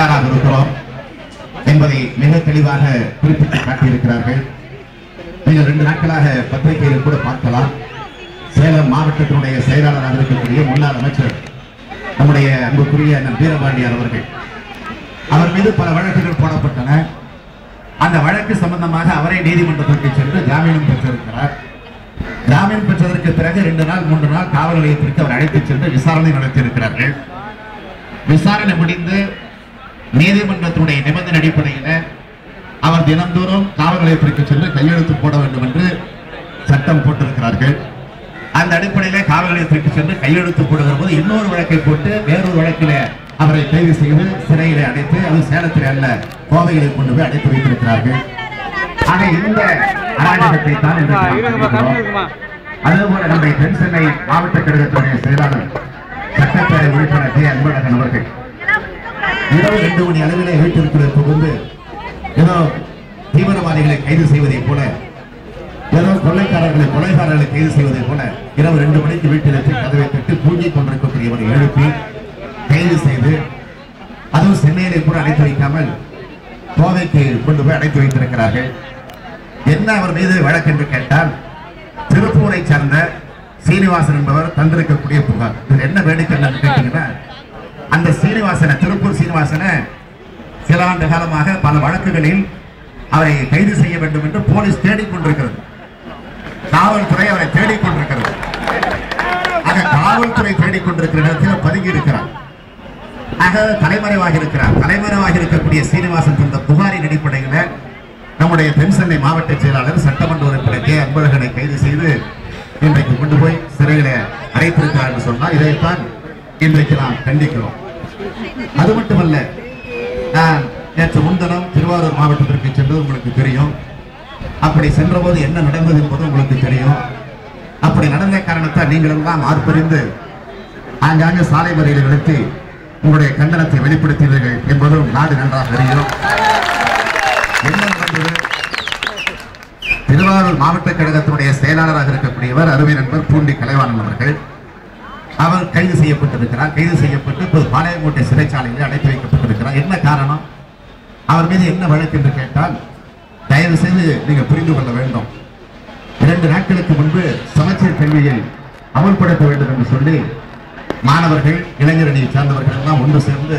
தயாராக இருக்கிறோம் என்பதை மிக தெளிவாக குறிப்பிட்டு காட்டியிருக்கிறார்கள். நீங்கள் 2 நாட்களாக பத்திரிகையில் கூட பார்க்கலாம். சேலம் மாவட்டத்தினுடைய செயலாளராக இருக்கக்கூடிய முன்னாள் அமைச்சர் நம்முடைய அன்புக்குரிய வீரபாண்டியார் அவர்கள், அவர் மீது பல வழக்குகள் போடப்பட்டன. அந்த வழக்கு சம்பந்தமாக அவரை நீதிமன்றத்திற்கு சென்று ஜாமீனம் பெற்றிருக்கிறார். ஜாமீன் பெற்றதற்கு பிறகு 2 நாள் 3 நாள் காவல் நிலையத்திற்கு அவர் அழைத்துச் சென்று விசாரணை நடத்தியிருக்கிறார்கள். விசாரணை முடிந்து நீதிமன்றத்துடைய நிபந்தனை அடிப்படையில் அவர் தினந்தோறும் காவல் நிலையத்திற்கு சென்று கையெழுத்து போட வேண்டும் என்று சட்டம் போட்டிருக்கிறார்கள். அந்த அடிப்படையில் காவல் நிலையத்திற்கு சென்று கையெழுத்து போடுகிற போது இன்னொரு வழக்கை போட்டு வேறொரு வழக்கில் அவரை கைது செய்து சிறையில் அடைத்து, அது சேலத்தில் அல்ல கோவையில் கொண்டு போய் அடைத்து வைத்திருக்கிறார்கள். ஆக இந்த அராஜகத்தை தான் அதேபோல நம்முடைய தென் சென்னை மாவட்ட கழகத்துடைய செயலாளர் சட்டப்பேரவை உறுப்பினர் கே அன்பழகன் அவர்கள் இரவு 2 மணி அளவிலே வீட்டிற்கு புகுந்து ஏதோ தீவிரவாதிகளை கைது செய்வதை போல, ஏதோ கொலைகாரர்களை கைது செய்வதை போல இரவு 2 மணிக்கு வீட்டில் வச்சு கதவை தட்டி தூங்கிக் கொண்டிருக்கக்கூடியவரை எழுப்பி கைது செய்து, அதுவும் சென்னையிலே கூட அடைத்து வைக்காமல் கோவைக்கு கொண்டு போய் அடைத்து வைத்திருக்கிறார்கள். என்ன அவர் மீது வழக்கு என்று கேட்டால், திருப்பூரை சார்ந்த சீனிவாசன் என்பவர் தந்திருக்கக்கூடிய புகார். இது என்ன வேடிக்கை கேட்டீங்கன்னா, அந்த சீனிவாசனை, திருப்பூர் சீனிவாசனை சில ஆண்டு காலமாக பல வழக்குகளில் அவரை கைது செய்ய வேண்டும் என்று போலீஸ் தேடிக்கொண்டிருக்கிறது. காவல்துறை அவரை தேடிக்கொண்டிருக்கிறது. ஆக காவல்துறை தேடிக்கொண்டிருக்கிற இடத்தில் பதுங்கி இருக்கிறார். ஆக தலைமறைவாக இருக்கிறார். தலைமறைவாக இருக்கக்கூடிய சீனிவாசன் தந்த புகாரின் அடிப்படையில் நம்முடைய தென் சென்னை மாவட்ட செயலாளர் சட்டமன்ற உறுப்பினர் கே அன்பழகனை கைது செய்து இன்றைக்கு கொண்டு போய் சிறையில அடைத்திருக்கிறார் என்று சொன்னால், இதைத்தான் இன்றைக்கு நாம் கண்டிக்கிறோம். அது மட்டுமல்ல, நான் நேற்று முன்தினம் திருவாரூர் மாவட்டத்திற்கு சென்றது உங்களுக்கு தெரியும். அப்படி சென்ற போது என்ன நடந்தது என்பது உங்களுக்கு தெரியும். அப்படி நடந்த காரணத்தால் நீங்கள் எல்லாம் ஆர்ப்பரிந்து ஆங்காங்கே சாலை மறியலை நடத்தி உங்களுடைய கண்டனத்தை வெளிப்படுத்தினீர்கள் என்பதும் நாடு நன்றாக தெரியும். என்ன நடந்தது? திருவாரூர் மாவட்ட கழகத்தினுடைய செயலாளராக இருக்கக்கூடியவர் அருமை நண்பர் பூண்டி கலைவாணன் அவர்கள், அவர் கைது செய்யப்பட்டிருக்கிறார். கைது செய்யப்பட்டு இப்போது பாளையங்கோட்டை சிறைச்சாலையில் அடைத்து வைக்கப்பட்டிருக்கிறார். என்ன காரணம்? அவர் மீது என்ன வழக்கு என்று கேட்டால், தயவு செய்து நீங்கள் புரிந்து கொள்ள வேண்டும். 2 நாட்களுக்கு முன்பு சமச்சீர் கல்வியை அமல்படுத்த வேண்டும் என்று சொல்லி மாணவர்கள், இளைஞரணியை சார்ந்தவர்கள் எல்லாம் ஒன்று சேர்ந்து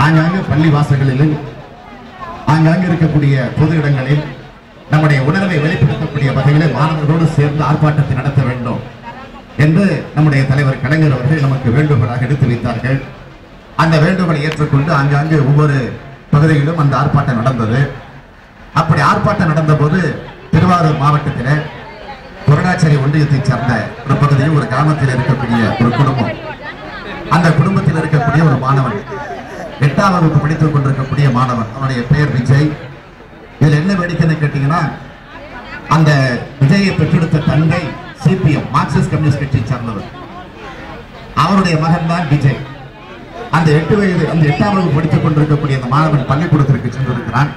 ஆங்காங்கு பள்ளி வாசல்களில், ஆங்காங்கு இருக்கக்கூடிய பொது இடங்களில் நம்முடைய உணர்வை வெளிப்படுத்தக்கூடிய வகையில் மாணவர்களோடு சேர்ந்து ஆர்ப்பாட்டத்தை நடத்த வேண்டும் என்று நம்முடைய தலைவர் கலைஞர் அவர்கள் நமக்கு வேண்டுகோளாக எடுத்து வைத்தார்கள். அந்த வேண்டுகோளை ஏற்றுக்கொண்டு ஆங்காங்கு ஒவ்வொரு பகுதிகளிலும் அந்த ஆர்ப்பாட்டம் நடந்தது. அப்படி ஆர்ப்பாட்டம் நடந்த போது திருவாரூர் மாவட்டத்தில் கொரடாச்சேரி ஒன்றியத்தை சார்ந்த ஒரு பகுதியில் ஒரு கிராமத்தில் இருக்கக்கூடிய ஒரு குடும்பம், அந்த குடும்பத்தில் இருக்கக்கூடிய ஒரு மாணவன், 8ஆம் வகுப்பு படித்துக் கொண்டிருக்கக்கூடிய மாணவன், அவனுடைய பெயர் விஜய். இதில் என்ன வேடிக்கைன்னு கேட்டீங்கன்னா, அந்த விஜயை பெற்றெடுத்த தந்தை சிபிஎம் மார்க்சிஸ்ட் கம்யூனிஸ்ட் கட்சியை சார்ந்தவர். அவருடைய மகன் தான் விஜய். அந்த 8ஆம் வகுப்பு படித்துக் கொண்டிருக்கக்கூடிய அந்த மாணவன் பள்ளிக்கூடத்திற்கு சென்றிருக்கிறான்.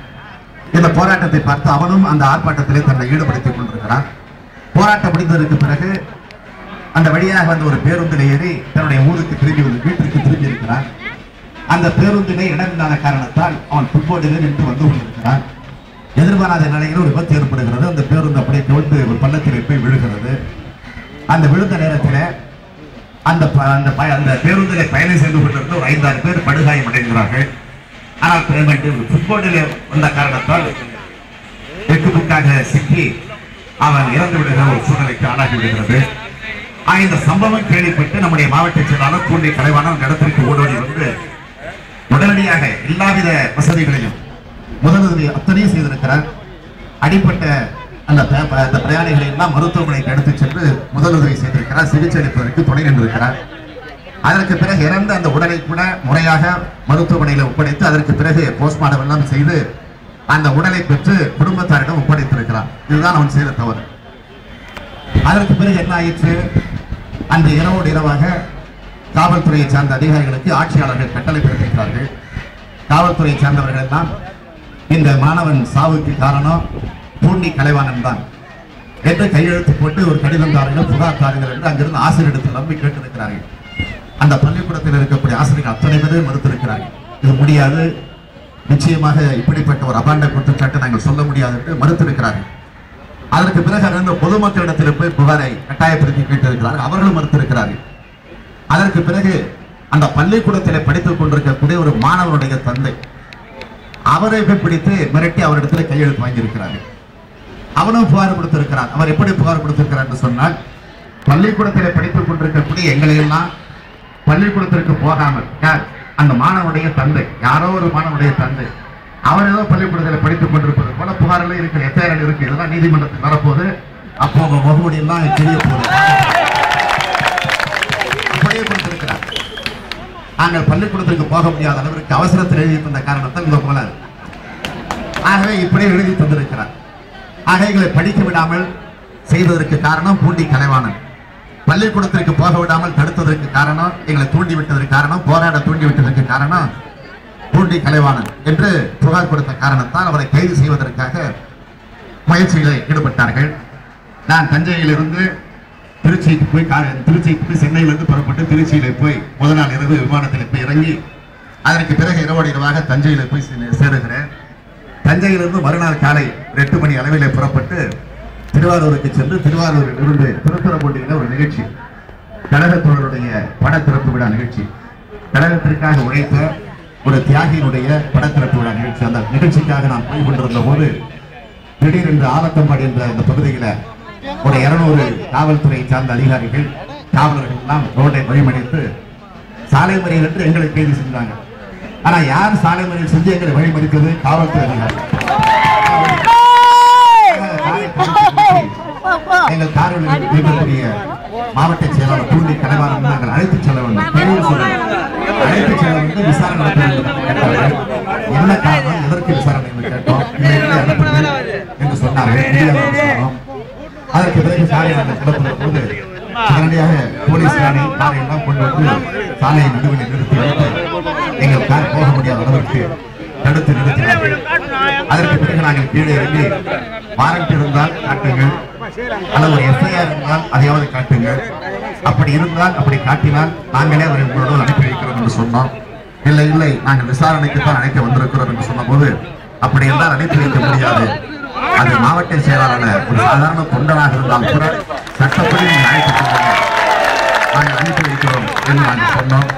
இந்த போராட்டத்தை பார்த்து அவனும் அந்த ஆர்ப்பாட்டத்திலே தன்னை ஈடுபடுத்திக் கொண்டிருக்கிறான். போராட்டம் முடிந்ததற்கு பிறகு அந்த வழியாக வந்த ஒரு பேருந்தில் ஏறி தன்னுடைய ஊருக்கு வீட்டிற்கு திரும்பி இருக்கிறான். அந்த பேருந்திலே இடமில்லாத காரணத்தால் அவன் ஃபுட்போர்டிலே நின்று வந்து கொண்டிருக்கிறான். எதிர்பாராத நிலையில் ஒரு விபத்து ஏற்படுகிறது. அந்த பேருந்து அப்படியே கவிழ்ந்து ஒரு பள்ளத்திலே போய் விழுகிறது. அந்த விழுந்த நேரத்தில் அந்த பேருந்திலே பயணம் செய்து கொண்டிருந்த ஒரு 5-6 பேர் படுகாயம் அடைகிறார்கள். ஆனால் ஃபுட்போர்டிலே வந்த காரணத்தால் எக்குமுக்காக சிக்கி அவன் இறந்து விடுகிற ஒரு சூழ்நிலைக்கு ஆளாகி விடுகிறது. இந்த சம்பவம் கேள்விப்பட்டு நம்முடைய மாவட்ட செயலாளர் பூண்டி கலைவாணன் இடத்திற்கு ஓடோடி வந்து உடனடியாக எல்லாவித வசதிகளையும் முதலுதவி அத்தனையும் செய்திருக்கிறார். அடிப்பட்ட அந்த பிரயாணிகளை எல்லாம் மருத்துவமனைக்கு எடுத்துச் சென்று முதலுதவி செய்திருக்கிறார். சிகிச்சை அளிப்பதற்கு துணை நின்றிருக்கிறார். அதற்கு பிறகு இறந்த அந்த உடலை கூட முறையாக மருத்துவமனையில் ஒப்படைத்து அதற்கு பிறகு போஸ்ட்மார்டம் எல்லாம் செய்து அந்த உடலை பெற்று குடும்பத்தாரிடம் ஒப்படைத்திருக்கிறார். இதுதான் அவன் செய்த தவறு. அதற்கு பிறகு என்ன ஆயிற்று? அந்த இரவோடு இரவாக காவல்துறையை சார்ந்த அதிகாரிகளுக்கு ஆட்சியாளர்கள் கட்டளை பிறப்பிக்கிறார்கள். காவல்துறையை சார்ந்தவர்கள் எல்லாம் இந்த மாணவன் சாவுக்கு காரணம் பூண்டி கலைவாணன் தான் என்று கையெழுத்து போட்டு ஒரு கடிதம் தாருங்கள், புகார் தாருங்கள் என்று அங்கிருந்து ஆசிரியரிடத்தில் நம்பி கேட்டிருக்கிறார்கள். அந்த பள்ளிக்கூடத்தில் இருக்கக்கூடிய ஆசிரியர்கள் அத்தனை பேரும் மறுத்திருக்கிறார்கள். இது முடியாது, நிச்சயமாக இப்படிப்பட்ட ஒரு அபாண்ட குற்றச்சாட்டை நாங்கள் சொல்ல முடியாது என்று மறுத்திருக்கிறார்கள். அதற்கு பிறகு அந்த பொதுமக்களிடத்தில் போய் புகாரை கட்டாயப்படுத்தி கேட்டிருக்கிறார்கள், அவர்களும் மறுத்திருக்கிறார்கள். அதற்கு பிறகு அந்த பள்ளிக்கூடத்தில் படித்துக் கொண்டிருக்கக்கூடிய ஒரு மாணவனுடைய தந்தை அவரை பிடித்து மிரட்டி அவரிடத்தில் கையெழுத்து வாங்கியிருக்கிறார்கள். அவனும் புகார் கொடுத்திருக்கிறார். அவர் எப்படி புகார் கொடுத்திருக்கிறார் என்று சொன்னால், பள்ளிக்கூடத்தில் படித்துக் கொண்டிருக்கக்கூடிய எங்களை எல்லாம் பள்ளிக்கூடத்திற்கு போகாமல் அந்த மாணவனுடைய தந்தை, யாரோ ஒரு மாணவனுடைய தந்தை, அவர் ஏதோ பள்ளிக்கூடத்தில் படித்துக் கொண்டிருப்பது போல புகாரில் இருக்கிற எஃப்ஐஆர் இருக்கு, இதெல்லாம் நீதிமன்றத்தில் வரப்போது, அப்போ முகமூடி எல்லாம் தெரிய போகுது, அப்படியே கொடுத்திருக்கிறார். நாங்கள் பள்ளிக்கூடத்திற்கு போக முடியாத அளவிற்கு அவசரத்தில் எழுதி தந்த காரணத்தால் இந்த போல, ஆகவே இப்படி எழுதி தந்திருக்கிறார். ஆக எங்களை படிக்க விடாமல் செய்ததற்கு காரணம் பூண்டி கலைவாணன். பள்ளிக்கூடத்திற்கு போக விடாமல் தடுத்ததற்கு காரணம், எங்களை தூண்டிவிட்டதற்கு காரணம், போராட தூண்டிவிட்டதற்கு காரணம் பூண்டி கலைவாணன் என்று புகார் கொடுத்த காரணத்தால் அவரை கைது செய்வதற்காக முயற்சிகளை ஈடுபட்டார்கள். நான் தஞ்சையிலிருந்து திருச்சிக்கு போய் சென்னையிலிருந்து புறப்பட்டு திருச்சியில போய் முதல் நாள் இரவு விமானத்தில் போய் இறங்கி அதற்கு பிறகு இரவோடு இரவாக தஞ்சையில போய் சேருகிறேன். தஞ்சையிலிருந்து மறுநாள் காலை 8 மணி அளவிலே புறப்பட்டு திருவாரூருக்கு சென்று திருவாரூரில் இருந்து திருத்துறைப்பூண்டியில் ஒரு நிகழ்ச்சி, கழகத்தோழருடைய பட திறப்பு விழா நிகழ்ச்சி, கழகத்திற்காக உழைத்த ஒரு தியாகியினுடைய பட திறப்பு விழா நிகழ்ச்சி. அந்த நிகழ்ச்சிக்காக நான் போய் கொண்டிருந்த போது திடீரென்று ஆலத்தம்பாடி என்ற இந்த பகுதியில் ஒரு 200 காவல்துறை சார்ந்த அதிகாரிகள், காவலர்கள் எல்லாம் ரோட்டை வழிமறித்து சாலை மறியல் என்று எங்களை கைது செஞ்சாங்க. ஆனா யார் சாலை மறியல் செஞ்சு எங்களை வழிமறித்தது? காவல்துறை அதிகாரிகள். எங்கள் காரில் இருக்கக்கூடிய மாவட்ட செயலாளர் பூண்டி கலைவாணன் நாங்கள் அழைத்துச் செல்ல வேண்டும், அழைத்துச் செல்ல வந்து விசாரணை நடத்த வேண்டும். என்ன காரணம், எதற்கு விசாரணை என்று கேட்டோம். என்று சொன்னார்கள். அதற்கு பிறகு சாலையை நாங்கள் கிளப்புகிற போது உடனடியாக போலீஸ் காரை எல்லாம் கொண்டு வந்து சாலையை நடுவில் நிறுத்தி வைத்து எங்கள் கார் போக முடியாத அளவிற்கு தடுத்து நிறுத்தினார்கள். அதற்கு பிறகு நாங்கள் கீழே இறங்கி வாரண்ட் இருந்தால் காட்டுங்கள், அல்லது ஒரு எஃப்ஐஆர் இருந்தால் அதையாவது காட்டுங்கள், அப்படி இருந்தால் அப்படி காட்டினால் நாங்களே அவரை உங்களோடு அனுப்பி வைக்கிறோம் என்று சொன்னோம். இல்லை இல்லை, நாங்கள் விசாரணைக்கு தான் அழைக்க வந்திருக்கிறோம் என்று சொன்ன போது அப்படி என்றால் அனுப்பி வைக்க முடியாது, அது மாவட்ட செயலாளர் ஒரு சாதாரண தொண்டனாக இருந்தால் கூட சட்டப்படி நீங்கள் அழைத்து நாங்கள் அனுப்பி வைக்கிறோம் என்று நாங்கள் சொன்னோம்.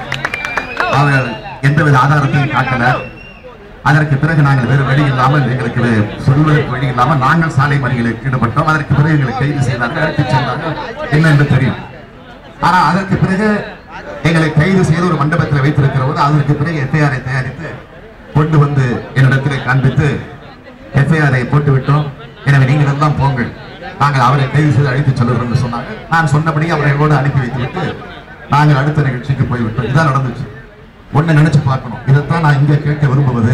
அவர்கள் எந்தவித ஆதாரத்தையும் காட்டல. அதற்கு பிறகு நாங்கள் வேறு வழி இல்லாமல், எங்களுக்கு சொல்வதற்கு வழி இல்லாமல் நாங்கள் சாலை மறியலில் ஈடுபட்டோம். அதற்கு பிறகு எங்களை கைது செய்தார்கள், அழைத்துச் சென்றார்கள், என்ன என்று தெரியும். ஆனால் அதற்கு பிறகு எங்களை கைது செய்து ஒரு மண்டபத்தில் வைத்திருக்கிற போது அதற்கு பிறகு எஃப்ஐஆரை தயாரித்து கொண்டு வந்து என்னிடத்திலே காண்பித்து எஃப்ஐஆரை போட்டுவிட்டோம், எனவே நீங்கள் எல்லாம் போங்கள், நாங்கள் அவரை கைது செய்து அழைத்துச் செல்கிறோம் என்று சொன்னார்கள். நான் சொன்னபடி அவர்களோடு அனுப்பி வைத்துவிட்டு நாங்கள் அடுத்த நிகழ்ச்சிக்கு போய்விட்டோம். இதான் நடந்துச்சு. ஒன்னு நினைச்சு பார்க்கணும். இதைத்தான் நான் இங்கே கேட்க விரும்புவது,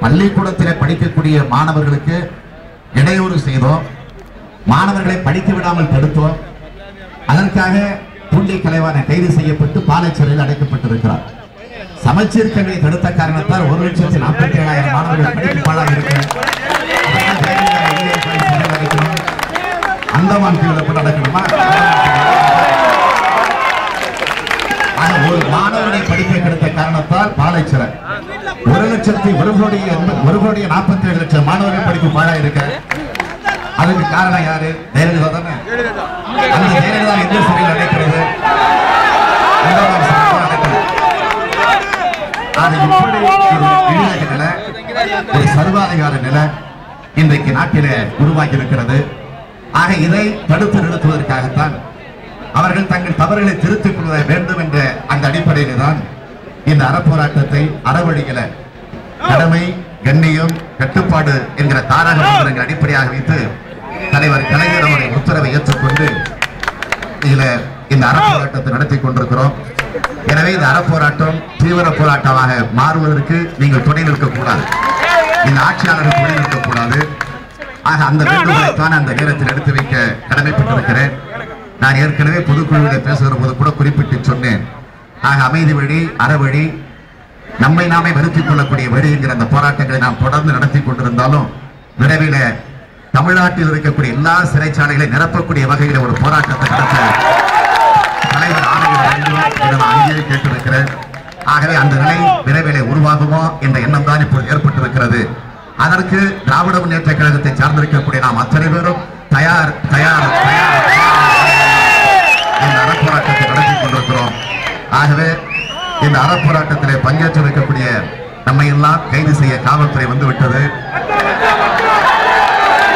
பள்ளிக்கூடத்திலே படிக்கக்கூடிய மாணவர்களுக்கு இடையூறு செய்தோம், மாணவர்களை படிக்க விடாமல் தடுத்தோம், அதற்காக பூண்டி கலைவாணன் கைது செய்யப்பட்டு பாலை சிறையில் அடைக்கப்பட்டிருக்கிறார். சமச்சீர் கல்வியை தடுத்த காரணத்தால் 1,47,000 மாணவர்கள் படிப்பு பாழாக இருக்கிறார். அந்தமான் தீவில் கூட நடக்கணுமா? ஒரு மாணவனை படிக்க கிடைத்த காரணத்தால் பாலை சிறை 1,47,000 மாணவர்கள் படிப்பு பாழாக இருக்க. அதுக்கு காரணம் யாரு? ஜெயலலிதா தானே. அந்த ஜெயலலிதா எந்த சிறையில் அடைக்கிறது? ஒரு சர்வாதிகார நிலை இன்றைக்கு நாட்டிலே உருவாக்கி இருக்கிறது. ஆக இதை தடுத்து நிறுத்துவதற்காகத்தான் அவர்கள் தங்கள் தவறுகளை திருத்திக் கொள்ள வேண்டும் என்ற அந்த அடிப்படையில் தான் இந்த அறப்போராட்டத்தை அறவழிகளை கடமை, கண்ணியம், கட்டுப்பாடு என்கிற தாரக மந்திரங்களை அடிப்படையாக வைத்து தலைவர் கலைஞர் அவருடைய உத்தரவை ஏற்றுக்கொண்டு இந்த அறப்போராட்டத்தை நடத்தி கொண்டிருக்கிறோம். எனவே இந்த அறப்போராட்டம் தீவிர போராட்டமாக மாறுவதற்கு நீங்கள் துணை நிற்கக்கூடாது, இந்த ஆட்சியாளர்கள் துணை நிற்கக்கூடாது. ஆக அந்த வேண்டுகோளைத்தான் அந்த நேரத்தில் எடுத்து வைக்க கடமைப்பட்டிருக்கிறேன். நான் ஏற்கனவே பொதுக்குழுவிலே பேசுகிற போது கூட குறிப்பிட்டு சொன்னேன். ஆக அமைதி வழி, அறவழி, நம்மை நாமே வருத்திக் கொள்ளக்கூடிய வழி என்கிற அந்த போராட்டங்களை நாம் தொடர்ந்து நடத்தி கொண்டிருந்தாலும் விரைவில் தமிழ்நாட்டில் இருக்கக்கூடிய எல்லா சிறைச்சாலைகளை நிரப்பக்கூடிய வகையில் ஒரு போராட்டத்தை நடத்த தலைவர் ஆணையிட வேண்டும் என்று நான் அங்கேயே கேட்டிருக்கிறேன். ஆகவே அந்த நிலை விரைவிலே உருவாகுமோ என்ற எண்ணம் தான் இப்போது ஏற்பட்டிருக்கிறது. அதற்கு திராவிட முன்னேற்ற கழகத்தை சார்ந்திருக்கக்கூடிய நாம் அத்தனை பேரும் தயார் தயார் தயார் இந்த அறப்போராட்டத்தை நடத்தி கொண்டிருக்கிறோம். ஆகவே இந்த அறப்போராட்டத்திலே பங்கேற்று இருக்கக்கூடிய நம்மை எல்லாம் கைது செய்ய காவல்துறை வந்துவிட்டது.